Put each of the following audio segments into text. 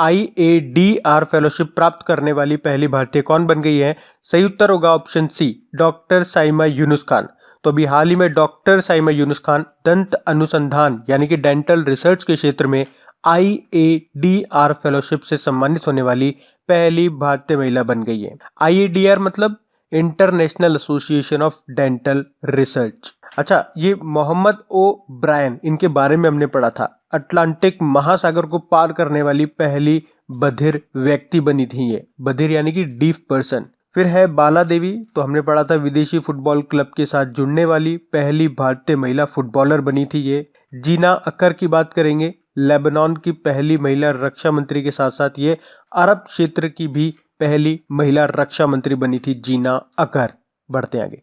IADR fellowship प्राप्त करने वाली पहली भारतीय कौन बन गई है? सही उत्तर होगा option C, doctor Saima Yunus Khan. तो अभी हाल ही में डॉक्टर साइमा यूनुस खान दंत अनुसंधान यानी कि डेंटल रिसर्च के क्षेत्र में IADR फेलोशिप से सम्मानित होने वाली पहली भारतीय महिला बन गई है। IADR मतलब international association of dental research. अच्छा, ये मोहम्मद ओ ब्रायन, इनके बारे में हमने पढ़ा था। अटलांटिक महासागर को पार करने वाली पहली बधिर व्यक्ति बनी थी ये। बधिर यानी कि डीफ पर्सन। फिर है बाला देवी, तो हमने पढ़ा था विदेशी फुटबॉल क्लब के साथ जुड़ने वाली पहली भारतीय महिला फुटबॉलर बनी थी ये। जीना अकर की बात करेंगे, लेबनान की पहली महिला रक्षा मंत्री के साथ साथ ये अरब क्षेत्र की भी पहली महिला रक्षा मंत्री बनी थी जीना अकर। बढ़ते आगे।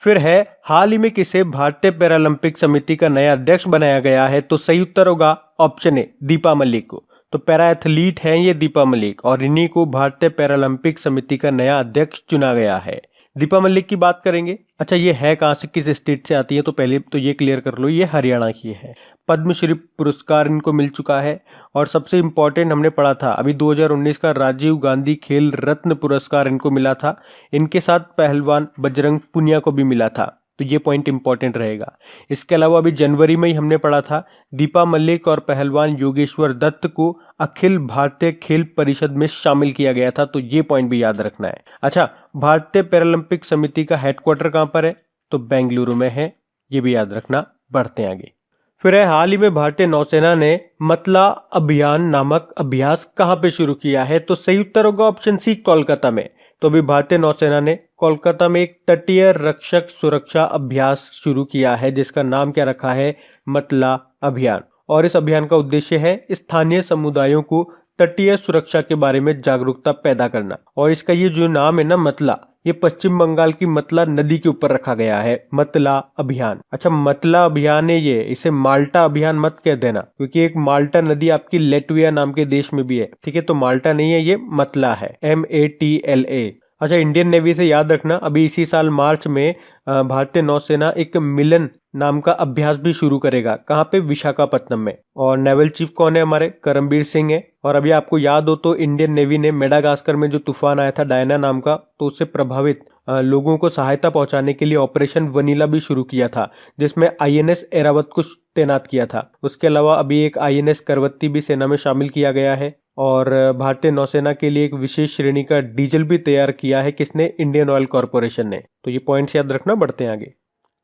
फिर है हाल ही में किसे भारतीय पैरालंपिक समिति का नया अध्यक्ष बनाया गया है? तो सही उत्तर होगा ऑप्शन ए, दीपा मलिक को। तो पैरा एथलीट हैं ये दीपा मलिक और इन्हीं को भारतीय पैरालंपिक समिति का नया अध्यक्ष चुना गया है। दीपा मलिक की बात करेंगे। अच्छा, ये है कहाँ से, किस स्टेट से आती है? तो पहले तो ये क्लियर कर लो, ये हरियाणा की है। पद्मश्री पुरस्कार इनको मिल चुका है और सबसे इम्पोर्टेंट हमने पढ़ा था अभी 2019 का राजीव गांधी खेल रत्न पुरस्कार इनको मिला था। इनके साथ पहलवान बजरंग पुनिया को भी मिला था, तो ये पॉइंट इंपॉर्टेंट रहेगा। इसके अलावा अभी जनवरी में ही हमने पढ़ा था दीपा मलिक और पहलवान योगेश्वर दत्त को अखिल भारतीय खेल परिषद में शामिल किया गया था, तो ये पॉइंट भी याद रखना है। अच्छा, भारतीय पैरालंपिक समिति का हेडक्वार्टर कहाँ पर है? तो बेंगलुरु में है, ये भी याद रखना। बढ़ते हैं आगे। फिर है हाल ही में भारतीय नौसेना ने मतला अभियान नामक अभ्यास कहाँ पे शुरू किया है? तो सही उत्तर होगा ऑप्शन सी, कोलकाता में। तो अभी भारतीय नौसेना ने कोलकाता में एक तटीय रक्षक सुरक्षा अभ्यास शुरू किया है जिसका नाम क्या रखा है? मतला अभियान। और इस अभियान का उद्देश्य है स्थानीय समुदायों को तटीय सुरक्षा के बारे में जागरूकता पैदा करना। और इसका ये जो नाम है ना मतला, ये पश्चिम बंगाल की मतला नदी के ऊपर रखा गया है, मतला अभियान। अच्छा, मतला अभियान है ये, इसे माल्टा अभियान मत कह देना क्योंकि एक माल्टा नदी आपकी लेटविया नाम के देश में भी है, ठीक है? तो माल्टा नहीं है, ये मतला है, MATLA। अच्छा, इंडियन नेवी से याद रखना अभी इसी साल मार्च में भारतीय नौसेना एक मिलन नाम का अभ्यास भी शुरू करेगा। कहाँ पे? विशाखापत्तनम में। और नेवल चीफ कौन है हमारे? करमबीर सिंह है। और अभी आपको याद हो तो इंडियन नेवी ने मेडागास्कर में जो तूफान आया था डायना नाम का, तो उससे प्रभावित लोगों को सहायता पहुंचाने के लिए ऑपरेशन वनीला भी शुरू किया था जिसमें INS एरावत को तैनात किया था। उसके अलावा अभी एक INS करवत्ती भी सेना में शामिल किया गया है। और भारतीय नौसेना के लिए एक विशेष श्रेणी का डीजल भी तैयार किया है किसने? इंडियन ऑयल कॉर्पोरेशन ने। तो ये पॉइंट्स याद रखना। बढ़ते हैं आगे।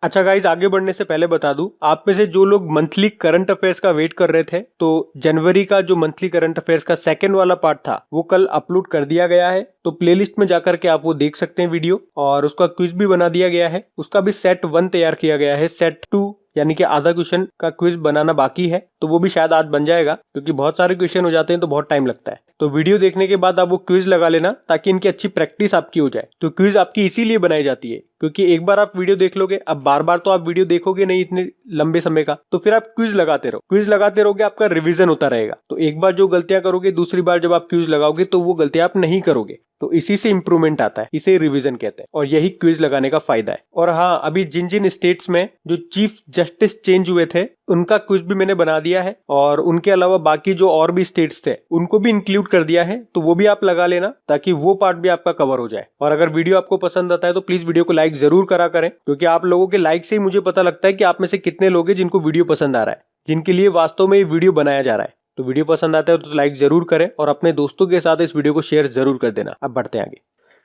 अच्छा गाइज, आगे बढ़ने से पहले बता दूं, आप में से जो लोग मंथली करंट अफेयर्स का वेट कर रहे थे, तो जनवरी का जो मंथली करंट अफेयर्स का सेकंड वाला पार्ट था वो कल अपलोड कर दिया गया है। तो प्लेलिस्ट में जाकर के आप वो देख सकते हैं वीडियो, और उसका क्विज भी बना दिया गया है। उसका भी सेट 1 तैयार किया गया है, सेट 2 यानी कि आधा क्वेश्चन का क्विज बनाना बाकी है, तो वो भी शायद आज बन जाएगा क्योंकि बहुत सारे क्वेश्चन हो जाते हैं तो बहुत टाइम लगता है। तो वीडियो देखने के बाद आप वो क्विज लगा लेना ताकि इनकी अच्छी प्रैक्टिस आपकी हो जाए। तो क्विज आपकी इसीलिए बनाई जाती है क्योंकि एक बार आप वीडियो देख लोगे, अब बार बार तो आप वीडियो देखोगे नहीं इतने लंबे समय का, तो फिर आप क्विज लगाते रहो। क्विज लगाते रहोगे, आपका रिवीजन होता रहेगा। तो एक बार जो गलतियां करोगे दूसरी बार जब आप क्विज लगाओगे तो वो गलतियां आप नहीं करोगे। तो इसी से इंप्रूवमेंट आता है, इसे रिवीजन कहते हैं और यही क्विज लगाने का फायदा है। और हाँ, अभी जिन जिन स्टेट्स में जो चीफ जस्टिस चेंज हुए थे उनका क्विज भी मैंने बना दिया है, और उनके अलावा बाकी जो और भी स्टेट्स थे उनको भी इंक्लूड कर दिया है, तो वो भी आप लगा लेना ताकि वो पार्ट भी आपका कवर हो जाए। और अगर वीडियो आपको पसंद आता है तो प्लीज वीडियो को लाइक जरूर करा करें क्योंकि आप लोगों के लाइक से ही मुझे पता लगता है कि आप में से कितने लोग हैं जिनको वीडियो पसंद आ रहा है, जिनके लिए वास्तव में ये वीडियो बनाया जा रहा है। तो वीडियो पसंद आता है तो लाइक जरूर करें और अपने दोस्तों के साथ इस वीडियो को शेयर जरूर कर देना। अब बढ़ते हैं आगे।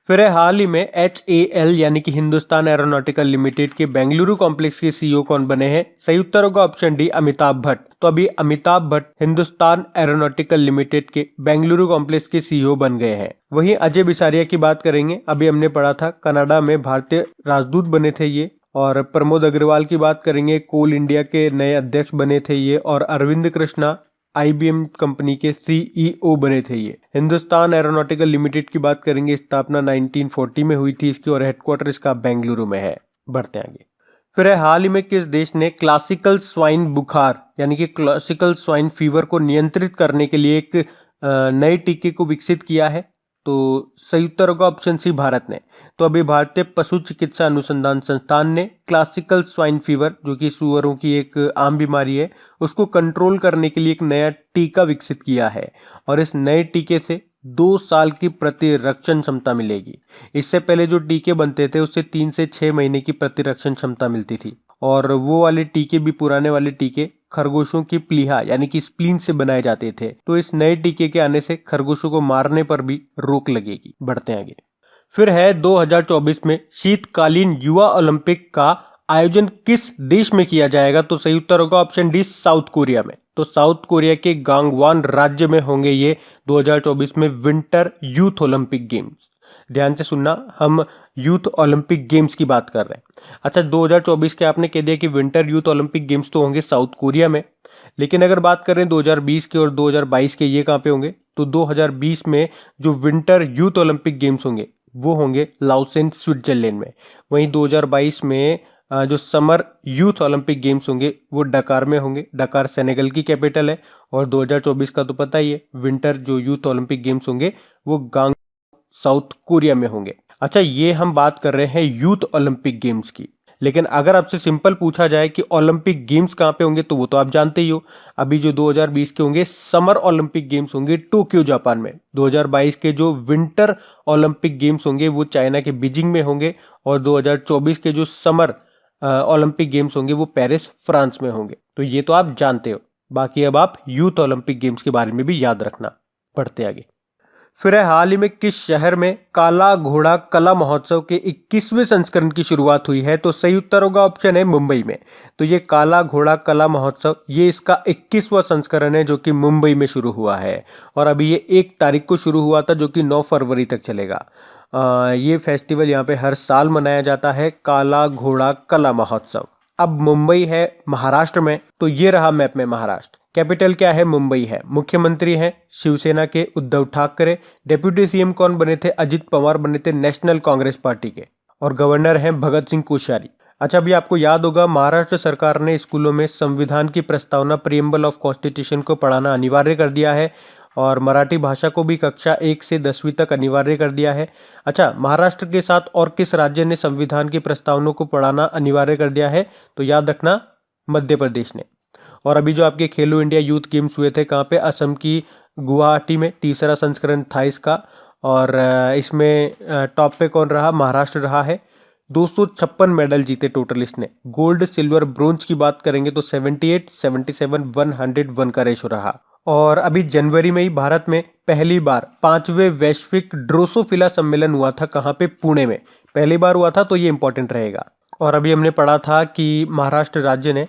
फिर है हाल ही में HAL यानी कि हिंदुस्तान एरोनॉटिकल लिमिटेड के बेंगलुरु कॉम्प्लेक्स के CEO कौन बने हैं? सही उत्तर होगा ऑप्शन डी, अमिताभ भट्ट। तो अभी अमिताभ भट्ट हिंदुस्तान एरोनॉटिकल लिमिटेड के बेंगलुरु कॉम्प्लेक्स के CEO बन गए हैं। वहीं अजय बिसारिया की बात करेंगे, अभी हमने पढ़ा था कनाडा में भारतीय राजदूत बने थे ये। और प्रमोद अग्रवाल की बात करेंगे, कोल इंडिया के नए अध्यक्ष बने थे ये। और अरविंद कृष्णा IBM कंपनी के CEO बने थे ये। हिंदुस्तान एरोनॉटिकल लिमिटेड की बात करेंगे, स्थापना 1940 में हुई थी इसकी और हेडक्वार्टर इसका बेंगलुरु में है। बढ़ते आगे। फिर है हाल ही में किस देश ने क्लासिकल स्वाइन बुखार यानी कि क्लासिकल स्वाइन फीवर को नियंत्रित करने के लिए एक नए टीके को विकसित किया है? तो सही उत्तर होगा ऑप्शन सी, भारत ने। तो अभी भारतीय पशु चिकित्सा अनुसंधान संस्थान ने क्लासिकल स्वाइन फीवर, जो कि सुअरों की एक आम बीमारी है, उसको कंट्रोल करने के लिए एक नया टीका विकसित किया है। और इस नए टीके से 2 साल की प्रतिरक्षण क्षमता मिलेगी। इससे पहले जो टीके बनते थे उससे 3 से 6 महीने की प्रतिरक्षण क्षमता मिलती थी। और वो वाले टीके भी, पुराने वाले टीके, खरगोशों की प्लीहा यानी कि स्प्लीन से बनाए जाते थे। तो इस नए टीके के आने से खरगोशों को मारने पर भी रोक लगेगी। बढ़ते हैं आगे। फिर है 2024 में शीतकालीन युवा ओलंपिक का आयोजन किस देश में किया जाएगा? तो सही उत्तर होगा ऑप्शन डी, साउथ कोरिया में। तो साउथ कोरिया के गांगवान राज्य में होंगे ये 2024 में विंटर यूथ ओलंपिक गेम्स। ध्यान से सुनना, हम यूथ ओलंपिक गेम्स की बात कर रहे हैं। अच्छा, 2024 के आपने कह दिया कि विंटर यूथ ओलंपिक गेम्स तो होंगे साउथ कोरिया में, लेकिन अगर बात करें 2020 के और 2022 के, ये कहाँ पे होंगे? तो 2020 में जो विंटर यूथ ओलंपिक गेम्स होंगे वो होंगे लाओसेन, स्विट्जरलैंड में। वहीं 2022 में जो समर यूथ ओलंपिक गेम्स होंगे वो डकार में होंगे। डकार सेनेगल की कैपिटल है। और 2024 का तो पता ही है, विंटर जो यूथ ओलंपिक गेम्स होंगे वो गांग, साउथ कोरिया में होंगे। अच्छा, ये हम बात कर रहे हैं यूथ ओलंपिक गेम्स की। लेकिन अगर आपसे सिंपल पूछा जाए कि ओलंपिक गेम्स कहाँ पे होंगे, तो वो तो आप जानते ही हो। अभी जो 2020 के होंगे समर ओलंपिक गेम्स होंगे टोक्यो, जापान में। 2022 के जो विंटर ओलंपिक गेम्स होंगे वो चाइना के बीजिंग में होंगे। और 2024 के जो समर ओलंपिक गेम्स होंगे वो पेरिस, फ्रांस में होंगे। तो ये तो आप जानते हो। बाकी अब आप यूथ ओलंपिक गेम्स के बारे में भी याद रखना। पढ़ते आगे। फिर है, हाल ही में किस शहर में काला घोड़ा कला महोत्सव के 21वें संस्करण की शुरुआत हुई है? तो सही उत्तर होगा ऑप्शन है, मुंबई में। तो ये काला घोड़ा कला महोत्सव, ये इसका 21वां संस्करण है जो कि मुंबई में शुरू हुआ है। और अभी ये 1 तारीख को शुरू हुआ था, जो कि 9 फरवरी तक चलेगा। ये फेस्टिवल यहाँ पे हर साल मनाया जाता है, काला घोड़ा कला महोत्सव। अब मुंबई है महाराष्ट्र में, तो ये रहा मैप में महाराष्ट्र। कैपिटल क्या है? मुंबई है। मुख्यमंत्री हैं शिवसेना के उद्धव ठाकरे। डेप्यूटी सीएम कौन बने थे? अजित पवार बने थे नेशनल कांग्रेस पार्टी के। और गवर्नर हैं भगत सिंह कोश्यारी। अच्छा, अभी आपको याद होगा, महाराष्ट्र सरकार ने स्कूलों में संविधान की प्रस्तावना, प्रीएम्बल ऑफ कॉन्स्टिट्यूशन को पढ़ाना अनिवार्य कर दिया है। और मराठी भाषा को भी कक्षा 1 से 10वीं तक अनिवार्य कर दिया है। अच्छा, महाराष्ट्र के साथ और किस राज्य ने संविधान की प्रस्तावना को पढ़ाना अनिवार्य कर दिया है? तो याद रखना, मध्य प्रदेश ने। और अभी जो आपके खेलो इंडिया यूथ गेम्स हुए थे, कहाँ पे? असम की गुवाहाटी में। 3रा संस्करण था इसका। और इसमें टॉप पे कौन रहा? महाराष्ट्र रहा है। 256 मेडल जीते टोटल इसने। गोल्ड, सिल्वर, ब्रोंज की बात करेंगे तो 78, 77, 101 का रेशो रहा। और अभी जनवरी में ही भारत में पहली बार 5वें वैश्विक ड्रोसोफिला सम्मेलन हुआ था। कहाँ पे? पुणे में पहली बार हुआ था, तो ये इंपॉर्टेंट रहेगा। और अभी हमने पढ़ा था कि महाराष्ट्र राज्य ने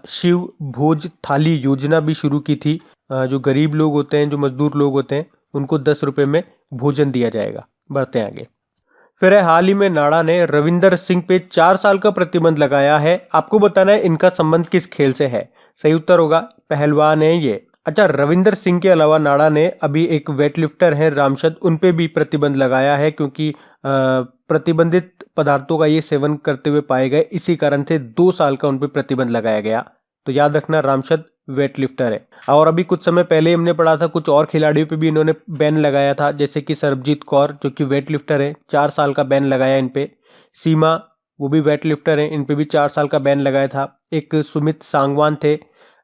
शिव भोज थाली योजना भी शुरू की थी। जो गरीब लोग होते हैं, जो मजदूर लोग होते हैं, उनको 10 रुपये में भोजन दिया जाएगा। बढ़ते हैं आगे। फिर है, हाल ही में नाडा ने रविंदर सिंह पे 4 साल का प्रतिबंध लगाया है। आपको बताना है इनका संबंध किस खेल से है। सही उत्तर होगा, पहलवान है ये। अच्छा, रविंदर सिंह के अलावा नाडा ने अभी एक वेट लिफ्टर है रामशद, उन पे भी प्रतिबंध लगाया है, क्योंकि प्रतिबंधित पदार्थों का ये सेवन करते हुए पाए गए। इसी कारण से 2 साल का उन पे प्रतिबंध लगाया गया। तो याद रखना, रामशद वेट लिफ्टर है। और अभी कुछ समय पहले हमने पढ़ा था, कुछ और खिलाड़ियों पे भी इन्होंने बैन लगाया था, जैसे कि सरबजीत कौर जो कि वेट लिफ्टर है, 4 साल का बैन लगाया इन पे। सीमा, वो भी वेट लिफ्टर है, इन पे भी 4 साल का बैन लगाया था। एक सुमित सांगवान थे,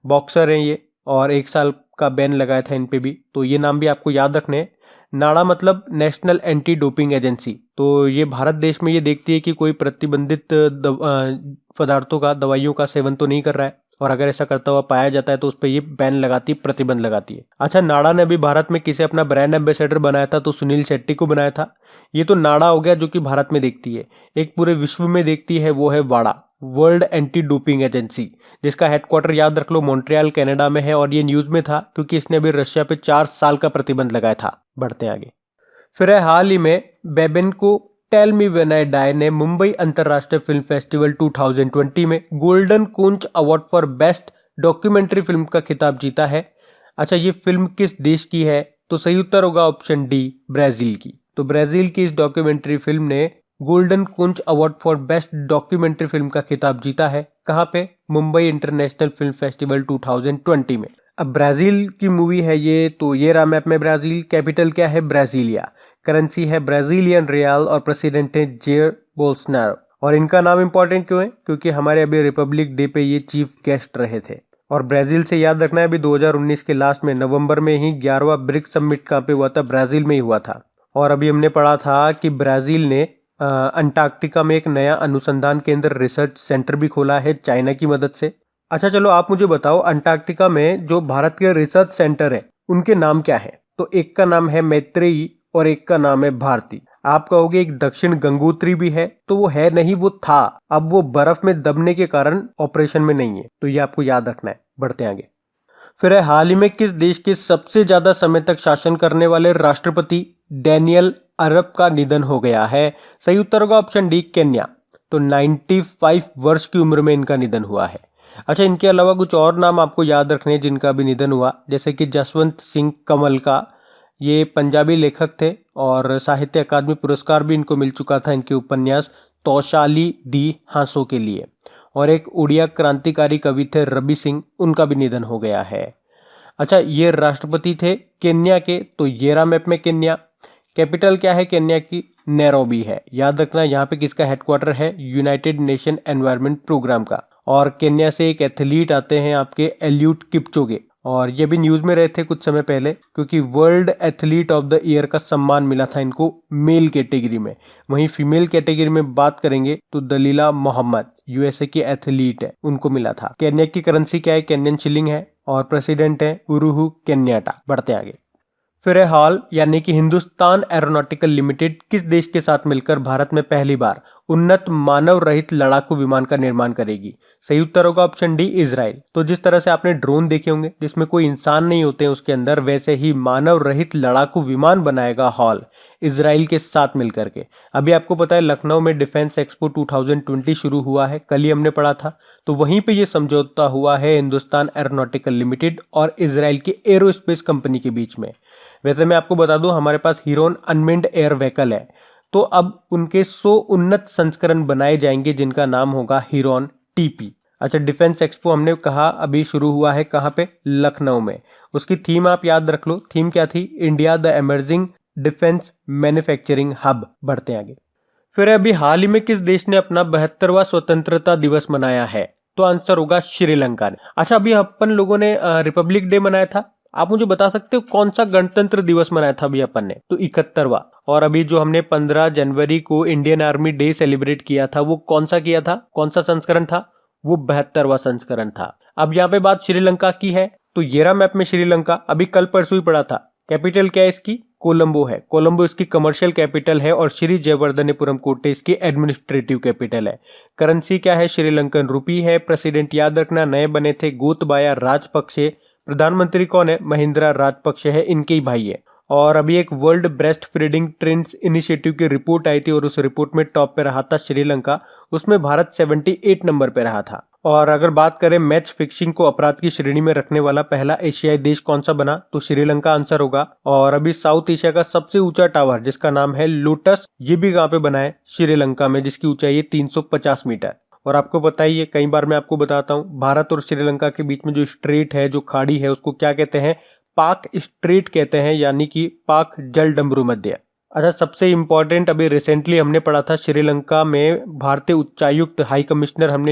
बॉक्सर हैं ये, और 1 साल का बैन लगाया था इन पे भी। तो ये नाम भी आपको याद रखने हैं। नाडा मतलब नेशनल एंटी डोपिंग एजेंसी। तो ये भारत देश में ये देखती है कि कोई प्रतिबंधित पदार्थों का, दवाइयों का सेवन तो नहीं कर रहा है, और अगर ऐसा करता हुआ पाया जाता है तो उस पर ये बैन लगाती है, प्रतिबंध लगाती है। अच्छा, नाडा ने अभी भारत में किसे अपना ब्रांड एम्बेसडर बनाया था? तो सुनील शेट्टी को बनाया था। ये तो नाडा हो गया जो कि भारत में देखती है। एक पूरे विश्व में देखती है, वो है वाडा, वर्ल्ड एंटी डोपिंग एजेंसी, जिसका हेडक्वार्टर याद रख लो मॉन्ट्रियल, कनाडा में है। और ये न्यूज में था क्योंकि इसने अभी रशिया पे 4 साल का प्रतिबंध लगाया था। बढ़ते हैं आगे। फिर है, हाल ही में Babenco tell me when I die ने मुंबई अंतरराष्ट्रीय फिल्म फेस्टिवल 2020 में golden conch award for best documentary film का खिताब जीता है। अच्छा, ये फिल्म किस देश की है? तो सही उत्तर होगा ऑप्शन डी, ब्राजील की। तो ब्राजील की इस डॉक्यूमेंट्री फिल्म ने golden conch award for best documentary film का खिताब जीता है। कहाँ पे? मुंबई इंटरनेशनल फिल्म फेस्टिवल 2020 में। अब ब्राजील की मूवी है ये, तो ये रहा मैप में ब्राजील। कैपिटल क्या है? ब्राजीलिया। करेंसी है ब्राजीलियन रियल और प्रेसिडेंट है जेयर बोल्सोनारो। और इनका नाम इंपॉर्टेंट क्यों है? क्योंकि हमारे अभी रिपब्लिक डे पे ये चीफ गेस्ट रहे थे। और ब्राजील से याद रखना है, अभी 2019 के लास्ट में नवंबर में ही 11वां ब्रिक्स समिट कहाँ पे हुआ था? ब्राजील में ही हुआ था। और अभी हमने पढ़ा था कि ब्राजील ने अंटार्कटिका में एक नया अनुसंधान केंद्र रिसर्च सेंटर भी खोला है चाइना की मदद से। अच्छा चलो आप मुझे बताओ, अंटार्कटिका में जो भारत के रिसर्च सेंटर है उनके नाम क्या है? तो एक का नाम है मैत्रेयी और एक का नाम है भारती। आप कहोगे एक दक्षिण गंगोत्री भी है, तो वो है नहीं, वो था। अब वो बर्फ में दबने के कारण ऑपरेशन में नहीं है, तो ये आपको याद रखना है। बढ़ते हैं आगे। फिर है, हाल ही में किस देश के सबसे ज्यादा समय तक शासन करने वाले राष्ट्रपति डैनियल अरब का निधन हो गया है? सही उत्तर होगा ऑप्शन डी, केन्या। तो 95 वर्ष की उम्र में इनका निधन हुआ है। अच्छा, इनके अलावा कुछ और नाम आपको याद रखने हैं जिनका भी निधन हुआ, जैसे कि जसवंत सिंह कमल का, ये पंजाबी लेखक थे और साहित्य अकादमी पुरस्कार भी इनको मिल चुका था इनके उपन्यास तौशाली दी हांसों के लिए। और एक उड़िया क्रांतिकारी कवि थे रवि सिंह, उनका भी निधन हो गया है। अच्छा, ये राष्ट्रपति थे केन्या के, तो येरा मैप में केन्या। कैपिटल क्या है केन्या की? नैरोबी है। याद रखना यहाँ पे किसका हेडक्वार्टर है? यूनाइटेड नेशन एनवायरनमेंट प्रोग्राम का। और केन्या से एक एथलीट आते हैं आपके एलियूड किपचोगे, और ये भी न्यूज में रहे थे कुछ समय पहले, क्योंकि world athlete of the year का सम्मान मिला था इनको मेल कैटेगरी में। वहीं फीमेल कैटेगरी में बात करेंगे तो दलीला मोहम्मद यूएसए की एथलीट है, उनको मिला था। केन्या की करेंसी क्या है? केन्यन शिलिंग है। और प्रेसिडेंट है उरुहु केन्याटा। बढ़ते आगे। फिर है हाल, यानी कि हिंदुस्तान एरोनॉटिकल लिमिटेड किस देश के साथ मिलकर भारत में पहली बार उन्नत मानव रहित लड़ाकू विमान का निर्माण करेगी? सही उत्तर होगा ऑप्शन डी, इजराइल। तो जिस तरह से आपने ड्रोन देखे होंगे जिसमें कोई इंसान नहीं होते हैं उसके अंदर, वैसे ही मानव रहित लड़ाकू विमान बनाएगा हॉल इजराइल के साथ मिलकर के। अभी आपको पता है लखनऊ में डिफेंस एक्सपो 2020 शुरू हुआ है, कल ही हमने पढ़ा था। तो वहीं पे ये समझौता हुआ है हिंदुस्तान एरोनॉटिकल लिमिटेड और इजराइल की एरोस्पेस कंपनी के बीच में। वैसे मैं आपको बता दूं, हमारे पास हीरोन अनमेंड एयर व्हीकल है, तो अब उनके 100 उन्नत संस्करण बनाए जाएंगे जिनका नाम होगा हीरोन टीपी। अच्छा, डिफेंस एक्सपो हमने कहा अभी शुरू हुआ है, कहाँ पे? लखनऊ में। उसकी थीम आप याद रख लो, थीम क्या थी? India the emerging defence manufacturing hub. बढ़ते आगे। फिर अभी हाल ही में किस देश ने अपना 72वां स्वतंत्रता दिवस मनाया है? तो आंसर होगा श्रीलंका ने। अच्छा, अभी अपन लोगों ने रिपब्लिक डे मनाया था, आप मुझे बता सकते हो कौन सा गणतंत्र दिवस मनाया था अभी अपन ने? तो 71वां। और अभी जो हमने 15 जनवरी को इंडियन आर्मी डे सेलिब्रेट किया था, वो कौन सा किया था? कौन सा संस्करण था? वो 72वां संस्करण था। अब यहाँ पे बात श्रीलंका की है, तो येरा मैप में श्रीलंका अभी कल परसों ही पड़ा था। कैपिटल क्या है इसकी? कोलंबो है। कोलंबो इसकी कमर्शियल कैपिटल है और श्री जयवर्धनेपुरम कोटे इसकी एडमिनिस्ट्रेटिव कैपिटल है। करेंसी क्या है? श्रीलंकन रुपी है। प्रेसिडेंट याद रखना नए बने थे गोतबाया राजपक्षे। प्रधानमंत्री कौन है? महिंद्रा राजपक्षे है, इनके ही भाई है। और अभी एक world breast feeding trends initiative की रिपोर्ट आई थी और उस रिपोर्ट में टॉप पे रहा था श्रीलंका, उसमें भारत 78 नंबर पे रहा था। और अगर बात करें मैच फिक्सिंग को अपराध की श्रेणी में रखने वाला पहला एशियाई देश कौन सा बना? तो श्रीलंका आंसर होगा। और अभी साउथ एशिया का सबसे ऊंचा टावर जिसका नाम है लोटस, ये भी कहाँ पे बना है? श्रीलंका में, जिसकी ऊंचाई है 350 मीटर। और आपको पता ही है, कई बार मैं आपको बताता हूँ, भारत और श्रीलंका के बीच में जो स्ट्रेट है, जो खाड़ी है, उसको क्या कहते हैं? पाक स्ट्रेट कहते हैं, यानी कि पाक जल डमरू मध्य। अच्छा, सबसे इंपॉर्टेंट अभी रिसेंटली हमने पढ़ा था श्रीलंका में भारतीय उच्चायुक्त हाई कमिश्नर हमने